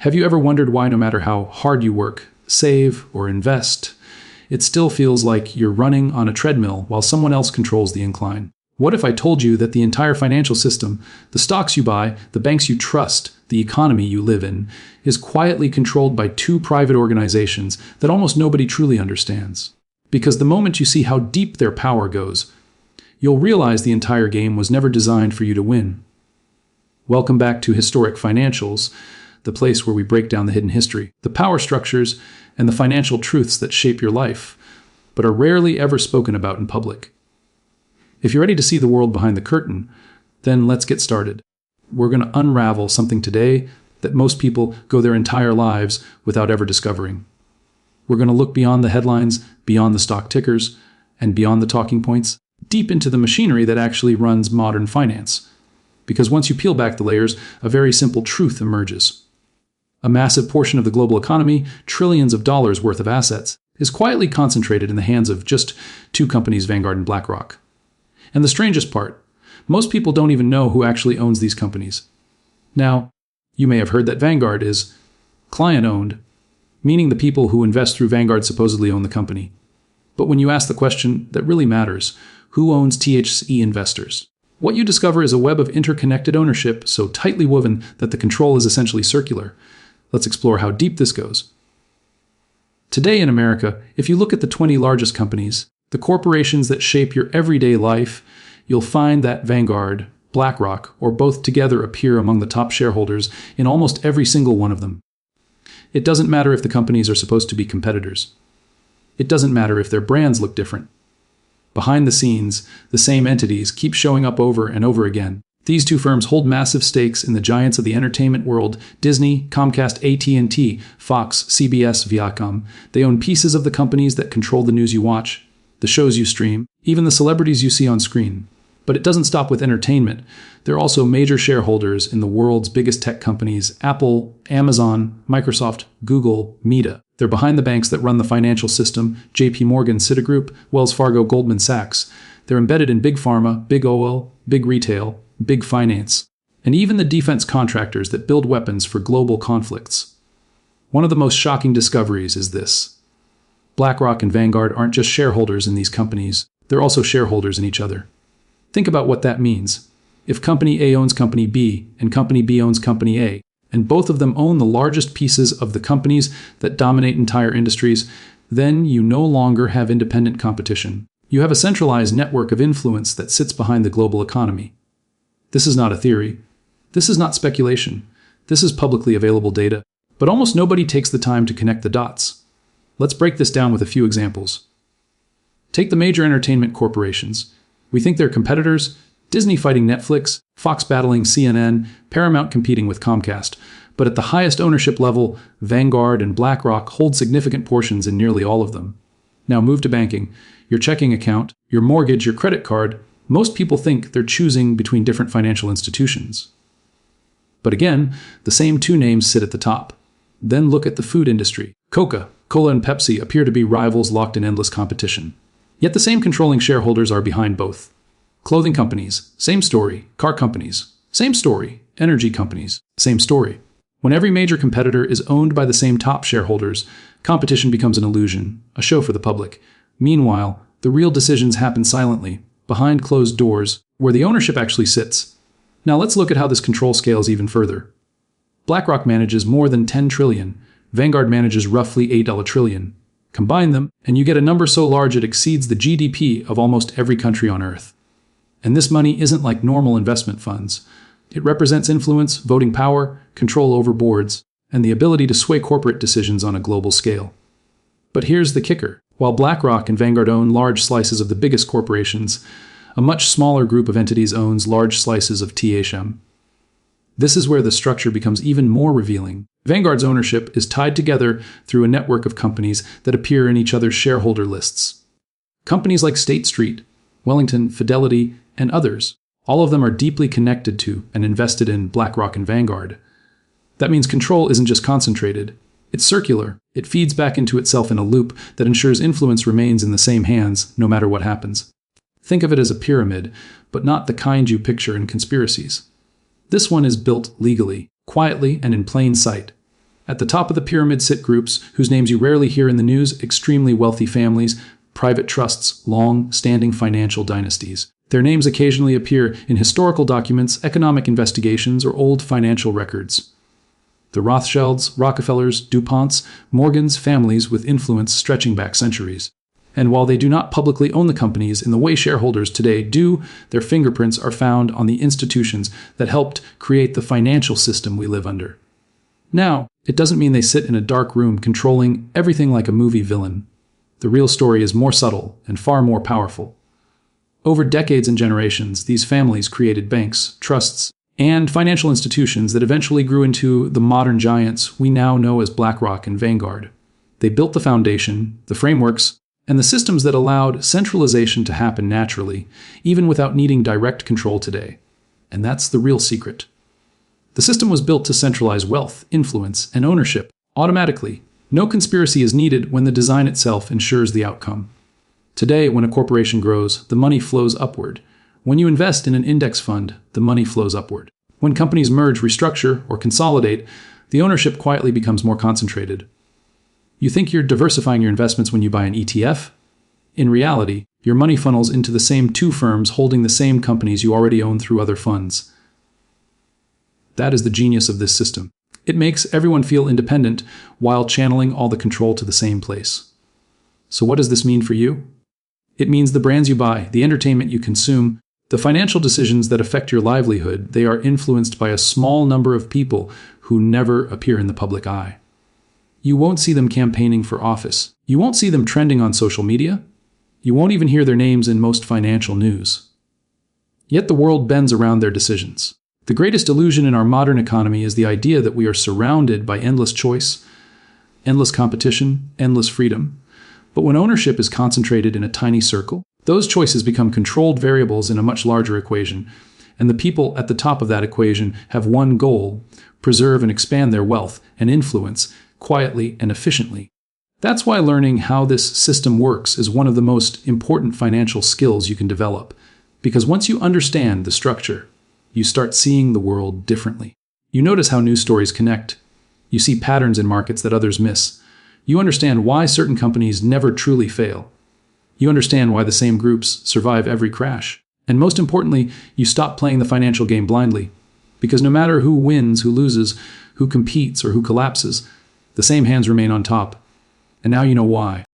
Have you ever wondered why no matter how hard you work, save, or invest, it still feels like you're running on a treadmill while someone else controls the incline? What if I told you that the entire financial system, the stocks you buy, the banks you trust, the economy you live in, is quietly controlled by two private organizations that almost nobody truly understands? Because the moment you see how deep their power goes, you'll realize the entire game was never designed for you to win. Welcome back to Historic Financials, the place where we break down the hidden history, the power structures, and the financial truths that shape your life, but are rarely ever spoken about in public. If you're ready to see the world behind the curtain, then let's get started. We're going to unravel something today that most people go their entire lives without ever discovering. We're going to look beyond the headlines, beyond the stock tickers, and beyond the talking points, deep into the machinery that actually runs modern finance. Because once you peel back the layers, a very simple truth emerges. A massive portion of the global economy, trillions of dollars worth of assets, is quietly concentrated in the hands of just two companies, Vanguard and BlackRock. And the strangest part, most people don't even know who actually owns these companies. Now, you may have heard that Vanguard is client-owned, meaning the people who invest through Vanguard supposedly own the company. But when you ask the question that really matters, who owns THC investors? What you discover is a web of interconnected ownership so tightly woven that the control is essentially circular. Let's explore how deep this goes. Today in America, if you look at the 20 largest companies, the corporations that shape your everyday life, you'll find that Vanguard, BlackRock, or both together appear among the top shareholders in almost every single one of them. It doesn't matter if the companies are supposed to be competitors. It doesn't matter if their brands look different. Behind the scenes, the same entities keep showing up over and over again. These two firms hold massive stakes in the giants of the entertainment world: Disney, Comcast, AT&T, Fox, CBS, Viacom. They own pieces of the companies that control the news you watch, the shows you stream, even the celebrities you see on screen. But it doesn't stop with entertainment. They're also major shareholders in the world's biggest tech companies: Apple, Amazon, Microsoft, Google, Meta. They're behind the banks that run the financial system: JPMorgan, Citigroup, Wells Fargo, Goldman Sachs. They're embedded in big pharma, big oil, big retail, big finance, and even the defense contractors that build weapons for global conflicts. One of the most shocking discoveries is this: BlackRock and Vanguard aren't just shareholders in these companies, they're also shareholders in each other. Think about what that means. If Company A owns Company B, and Company B owns Company A, and both of them own the largest pieces of the companies that dominate entire industries, then you no longer have independent competition. You have a centralized network of influence that sits behind the global economy. This is not a theory. This is not speculation. This is publicly available data. But almost nobody takes the time to connect the dots. Let's break this down with a few examples. Take the major entertainment corporations. We think they're competitors: Disney fighting Netflix, Fox battling CNN, Paramount competing with Comcast. But at the highest ownership level, Vanguard and BlackRock hold significant portions in nearly all of them. Now move to banking. Your checking account, your mortgage, your credit card. Most people think they're choosing between different financial institutions. But again, the same two names sit at the top. Then look at the food industry. Coca-Cola and Pepsi appear to be rivals locked in endless competition. Yet the same controlling shareholders are behind both. Clothing companies, same story. Car companies, same story. Energy companies, same story. When every major competitor is owned by the same top shareholders, competition becomes an illusion, a show for the public. Meanwhile, the real decisions happen silently, behind closed doors, where the ownership actually sits. Now let's look at how this control scales even further. BlackRock manages more than $10 trillion. Vanguard manages roughly $8 trillion. Combine them, and you get a number so large it exceeds the GDP of almost every country on Earth. And this money isn't like normal investment funds. It represents influence, voting power, control over boards, and the ability to sway corporate decisions on a global scale. But here's the kicker. While BlackRock and Vanguard own large slices of the biggest corporations, a much smaller group of entities owns large slices of THM. This is where the structure becomes even more revealing. Vanguard's ownership is tied together through a network of companies that appear in each other's shareholder lists. Companies like State Street, Wellington, Fidelity, and others. All of them are deeply connected to and invested in BlackRock and Vanguard. That means control isn't just concentrated. It's circular. It feeds back into itself in a loop that ensures influence remains in the same hands no matter what happens. Think of it as a pyramid, but not the kind you picture in conspiracies. This one is built legally, quietly, and in plain sight. At the top of the pyramid sit groups whose names you rarely hear in the news, extremely wealthy families, private trusts, long-standing financial dynasties. Their names occasionally appear in historical documents, economic investigations, or old financial records. The Rothschilds, Rockefellers, DuPonts, Morgans, families with influence stretching back centuries. And while they do not publicly own the companies in the way shareholders today do, their fingerprints are found on the institutions that helped create the financial system we live under. Now, it doesn't mean they sit in a dark room controlling everything like a movie villain. The real story is more subtle and far more powerful. Over decades and generations, these families created banks, trusts, and financial institutions that eventually grew into the modern giants we now know as BlackRock and Vanguard. They built the foundation, the frameworks, and the systems that allowed centralization to happen naturally, even without needing direct control today. And that's the real secret. The system was built to centralize wealth, influence, and ownership automatically. No conspiracy is needed when the design itself ensures the outcome. Today, when a corporation grows, the money flows upward. When you invest in an index fund, the money flows upward. When companies merge, restructure, or consolidate, the ownership quietly becomes more concentrated. You think you're diversifying your investments when you buy an ETF? In reality, your money funnels into the same two firms holding the same companies you already own through other funds. That is the genius of this system. It makes everyone feel independent while channeling all the control to the same place. So what does this mean for you? It means the brands you buy, the entertainment you consume, the financial decisions that affect your livelihood, they are influenced by a small number of people who never appear in the public eye. You won't see them campaigning for office. You won't see them trending on social media. You won't even hear their names in most financial news. Yet the world bends around their decisions. The greatest illusion in our modern economy is the idea that we are surrounded by endless choice, endless competition, endless freedom. But when ownership is concentrated in a tiny circle, those choices become controlled variables in a much larger equation, and the people at the top of that equation have one goal: preserve and expand their wealth and influence quietly and efficiently. That's why learning how this system works is one of the most important financial skills you can develop, because once you understand the structure, you start seeing the world differently. You notice how news stories connect. You see patterns in markets that others miss. You understand why certain companies never truly fail. You understand why the same groups survive every crash. And most importantly, you stop playing the financial game blindly. Because no matter who wins, who loses, who competes, or who collapses, the same hands remain on top. And now you know why.